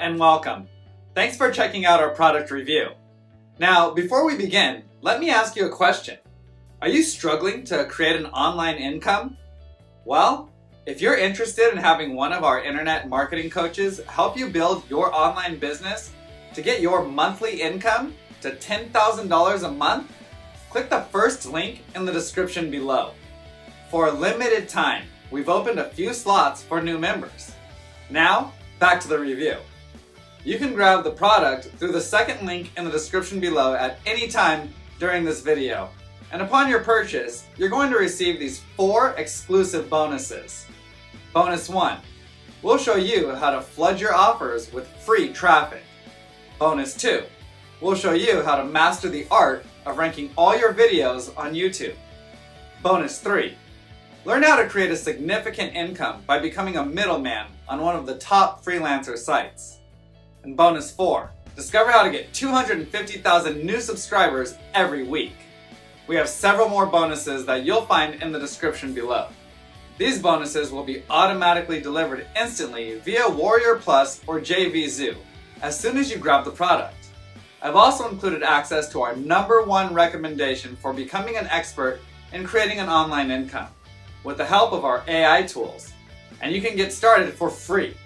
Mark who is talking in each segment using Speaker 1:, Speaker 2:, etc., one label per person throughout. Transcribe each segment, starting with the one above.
Speaker 1: and welcome. Thanks for checking out our product review. Now, before we begin, let me ask you a question. Are you struggling to create an online income? Well, if you're interested in having one of our internet marketing coaches help you build your online business to get your monthly income to $10,000 a month, click the first link in the description below. For a limited time, we've opened a few slots for new members. Now, back to the review. You can grab the product through the second link in the description below at any time during this video. And upon your purchase, you're going to receive these 4 exclusive bonuses. Bonus 1, we'll show you how to flood your offers with free traffic. Bonus 2, we'll show you how to master the art of ranking all your videos on YouTube. Bonus 3, learn how to create a significant income by becoming a middleman on one of the top freelancer sites. And bonus 4, discover how to get 250,000 new subscribers every week. We have several more bonuses that you'll find in the description below. These bonuses will be automatically delivered instantly via Warrior Plus or JVZoo as soon as you grab the product. I've also included access to our #1 recommendation for becoming an expert in creating an online income with the help of our AI tools. And you can get started for free.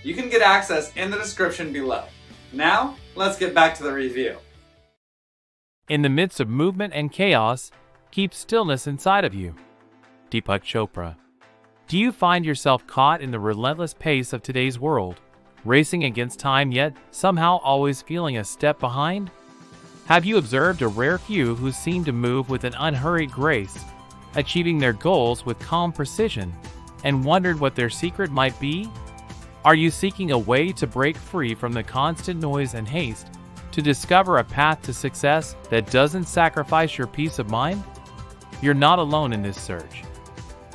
Speaker 1: You can get access in the description below. Now, let's get back to the review.
Speaker 2: In the midst of movement and chaos, keep stillness inside of you. Deepak Chopra. Do you find yourself caught in the relentless pace of today's world, racing against time yet somehow always feeling a step behind? Have you observed a rare few who seem to move with an unhurried grace, achieving their goals with calm precision, and wondered what their secret might be? Are you seeking a way to break free from the constant noise and haste to discover a path to success that doesn't sacrifice your peace of mind? You're not alone in this search.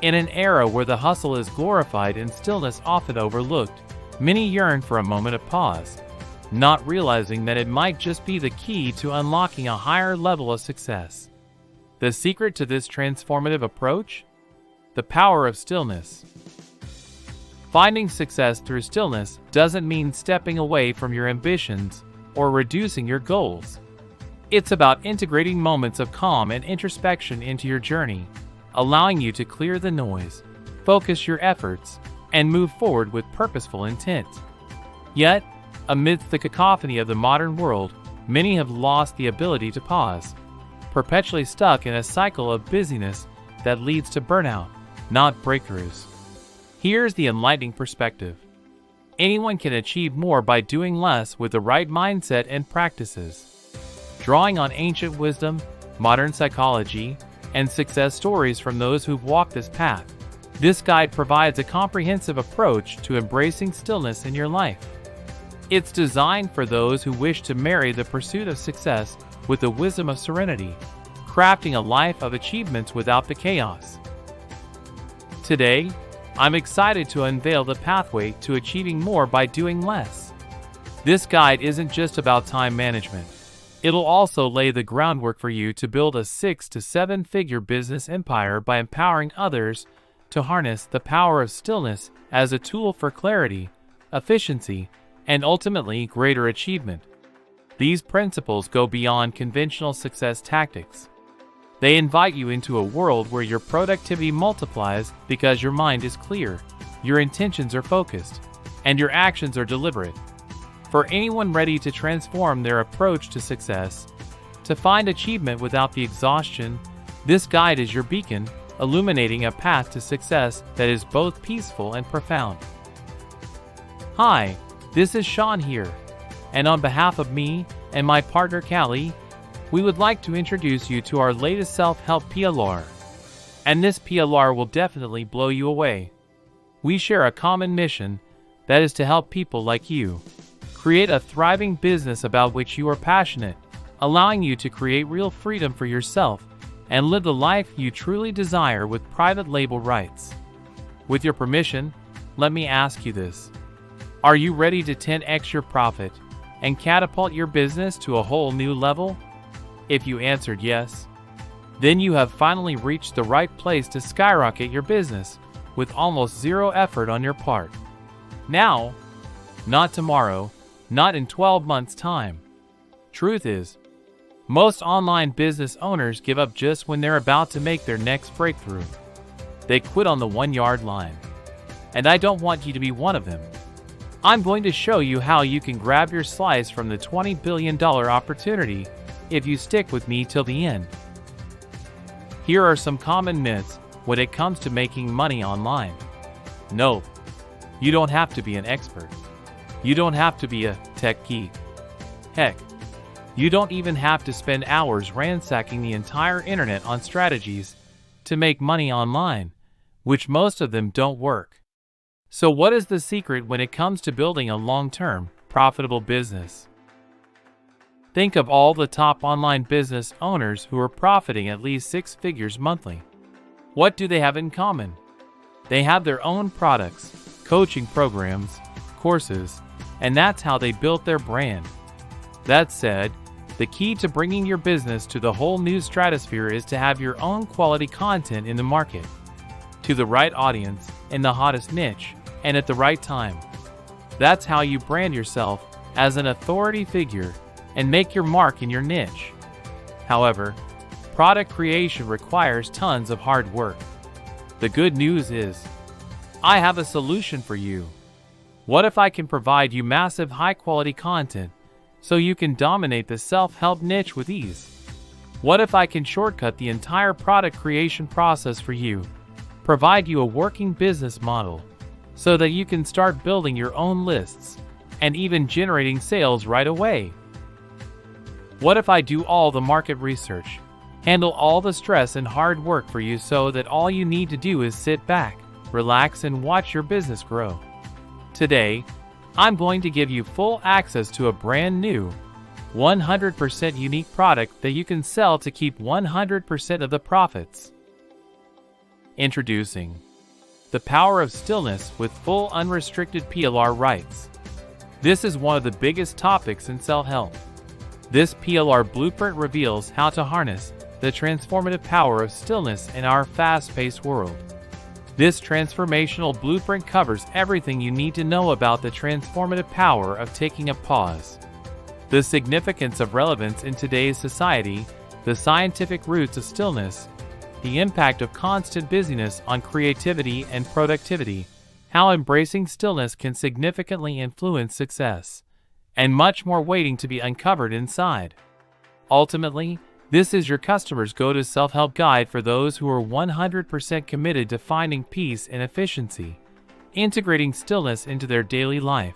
Speaker 2: In an era where the hustle is glorified and stillness often overlooked, many yearn for a moment of pause, not realizing that it might just be the key to unlocking a higher level of success. The secret to this transformative approach? The power of stillness. Finding success through stillness doesn't mean stepping away from your ambitions or reducing your goals. It's about integrating moments of calm and introspection into your journey, allowing you to clear the noise, focus your efforts, and move forward with purposeful intent. Yet, amidst the cacophony of the modern world, many have lost the ability to pause, perpetually stuck in a cycle of busyness that leads to burnout, not breakthroughs. Here's the enlightening perspective. Anyone can achieve more by doing less with the right mindset and practices. Drawing on ancient wisdom, modern psychology, and success stories from those who've walked this path, this guide provides a comprehensive approach to embracing stillness in your life. It's designed for those who wish to marry the pursuit of success with the wisdom of serenity, crafting a life of achievements without the chaos. Today, I'm excited to unveil the pathway to achieving more by doing less. This guide isn't just about time management. It'll also lay the groundwork for you to build a 6 to 7-figure business empire by empowering others to harness the power of stillness as a tool for clarity, efficiency, and ultimately greater achievement. These principles go beyond conventional success tactics. They invite you into a world where your productivity multiplies because your mind is clear, your intentions are focused, and your actions are deliberate. For anyone ready to transform their approach to success, to find achievement without the exhaustion, this guide is your beacon, illuminating a path to success that is both peaceful and profound. Hi, this is Sean here, and on behalf of me and my partner Callie, we would like to introduce you to our latest self-help PLR. And this PLR will definitely blow you away. We share a common mission that is to help people like you create a thriving business about which you are passionate, allowing you to create real freedom for yourself and live the life you truly desire with private label rights. With your permission, let me ask you this. Are you ready to 10x your profit and catapult your business to a whole new level? If you answered yes, then you have finally reached the right place to skyrocket your business with almost zero effort on your part. Now, not tomorrow, not in 12 months' time. Truth is, most online business owners give up just when they're about to make their next breakthrough. They quit on the 1-yard line. And I don't want you to be one of them. I'm going to show you how you can grab your slice from the $20 billion opportunity if you stick with me till the end. Here are some common myths when it comes to making money online. No, you don't have to be an expert. You don't have to be a tech geek. Heck, you don't even have to spend hours ransacking the entire internet on strategies to make money online, which most of them don't work. So what is the secret when it comes to building a long-term, profitable business? Think of all the top online business owners who are profiting at least 6 figures monthly. What do they have in common? They have their own products, coaching programs, courses, and that's how they built their brand. That said, the key to bringing your business to the whole new stratosphere is to have your own quality content in the market, to the right audience, in the hottest niche, and at the right time. That's how you brand yourself as an authority figure and make your mark in your niche. However, product creation requires tons of hard work. The good news is, I have a solution for you. What if I can provide you massive high-quality content so you can dominate the self-help niche with ease? What if I can shortcut the entire product creation process for you, provide you a working business model so that you can start building your own lists and even generating sales right away? What if I do all the market research, handle all the stress and hard work for you so that all you need to do is sit back, relax, and watch your business grow? Today, I'm going to give you full access to a brand new, 100% unique product that you can sell to keep 100% of the profits. Introducing the Power of Stillness with full unrestricted PLR rights. This is one of the biggest topics in self-help. This PLR blueprint reveals how to harness the transformative power of stillness in our fast-paced world. This transformational blueprint covers everything you need to know about the transformative power of taking a pause, the significance of relevance in today's society, the scientific roots of stillness, the impact of constant busyness on creativity and productivity, how embracing stillness can significantly influence success, and much more waiting to be uncovered inside. Ultimately, this is your customer's go-to self-help guide for those who are 100% committed to finding peace and efficiency, integrating stillness into their daily life,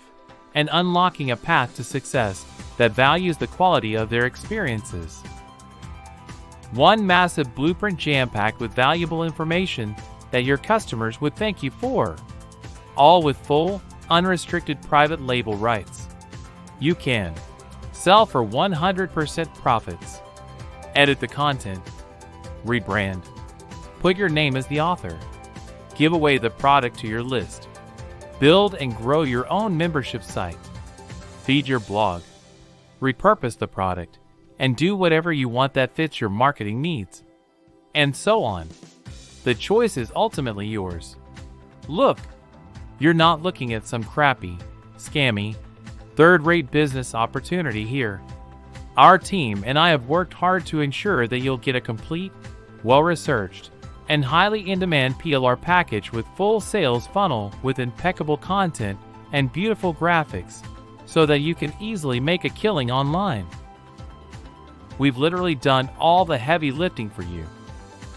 Speaker 2: and unlocking a path to success that values the quality of their experiences. One massive blueprint jam-packed with valuable information that your customers would thank you for, all with full, unrestricted private label rights. You can sell for 100% profits, edit the content, rebrand, put your name as the author, give away the product to your list, build and grow your own membership site, feed your blog, repurpose the product, and do whatever you want that fits your marketing needs, and so on. The choice is ultimately yours. Look, you're not looking at some crappy, scammy, third-rate business opportunity here. Our team and I have worked hard to ensure that you'll get a complete, well-researched, and highly in-demand PLR package with full sales funnel with impeccable content and beautiful graphics so that you can easily make a killing online. We've literally done all the heavy lifting for you.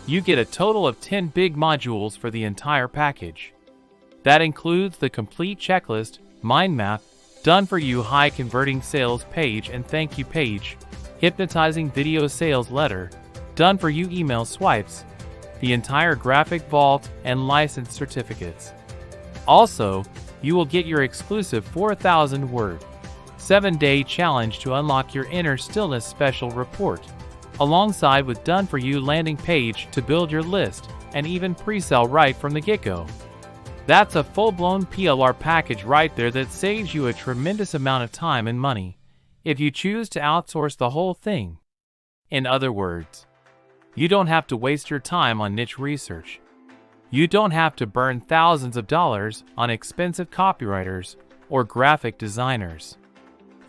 Speaker 2: You get a total of 10 big modules for the entire package. That includes the complete checklist, mind map, done for you high converting sales page and thank you page, hypnotizing video sales letter, done for you email swipes, the entire graphic vault and license certificates. Also, you will get your exclusive 4,000 word, 7-day challenge to unlock your inner stillness special report, alongside with done for you landing page to build your list and even pre-sell right from the get-go. That's a full-blown PLR package right there that saves you a tremendous amount of time and money if you choose to outsource the whole thing. In other words, you don't have to waste your time on niche research. You don't have to burn thousands of dollars on expensive copywriters or graphic designers.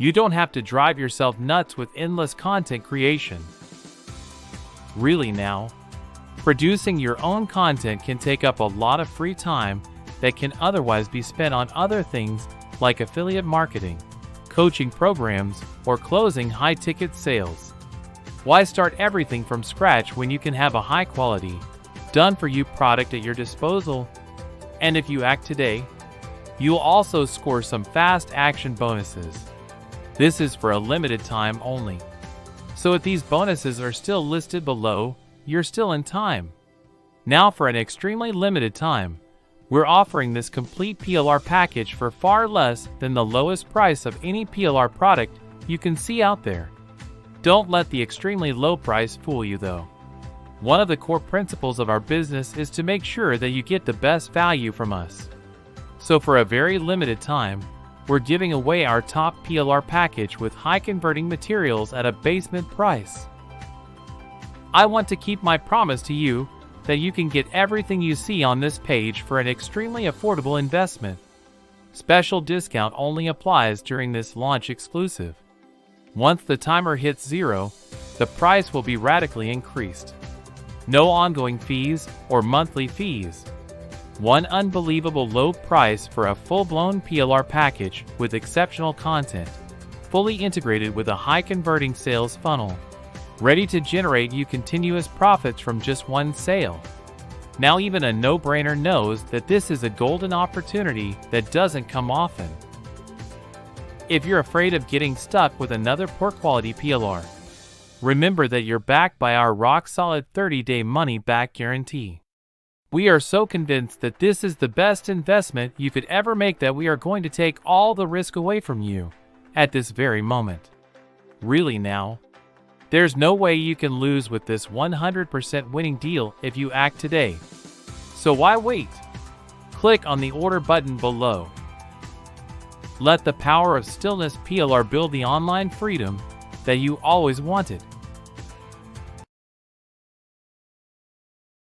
Speaker 2: You don't have to drive yourself nuts with endless content creation. Really now, producing your own content can take up a lot of free time that can otherwise be spent on other things like affiliate marketing, coaching programs, or closing high-ticket sales. Why start everything from scratch when you can have a high-quality, done-for-you product at your disposal? And if you act today, you'll also score some fast action bonuses. This is for a limited time only. So if these bonuses are still listed below, you're still in time. Now for an extremely limited time, we're offering this complete PLR package for far less than the lowest price of any PLR product you can see out there. Don't let the extremely low price fool you though. One of the core principles of our business is to make sure that you get the best value from us. So for a very limited time, we're giving away our top PLR package with high converting materials at a basement price. I want to keep my promise to you that you can get everything you see on this page for an extremely affordable investment. Special discount only applies during this launch exclusive. Once the timer hits 0, the price will be radically increased. No ongoing fees or monthly fees. One unbelievable low price for a full-blown PLR package with exceptional content, fully integrated with a high-converting sales funnel, ready to generate you continuous profits from just one sale. Now even a no-brainer knows that this is a golden opportunity that doesn't come often. If you're afraid of getting stuck with another poor-quality PLR, remember that you're backed by our rock-solid 30-day money-back guarantee. We are so convinced that this is the best investment you could ever make that we are going to take all the risk away from you at this very moment. Really now, there's no way you can lose with this 100% winning deal if you act today. So why wait? Click on the order button below. Let the Power of Stillness PLR build the online freedom that you always wanted.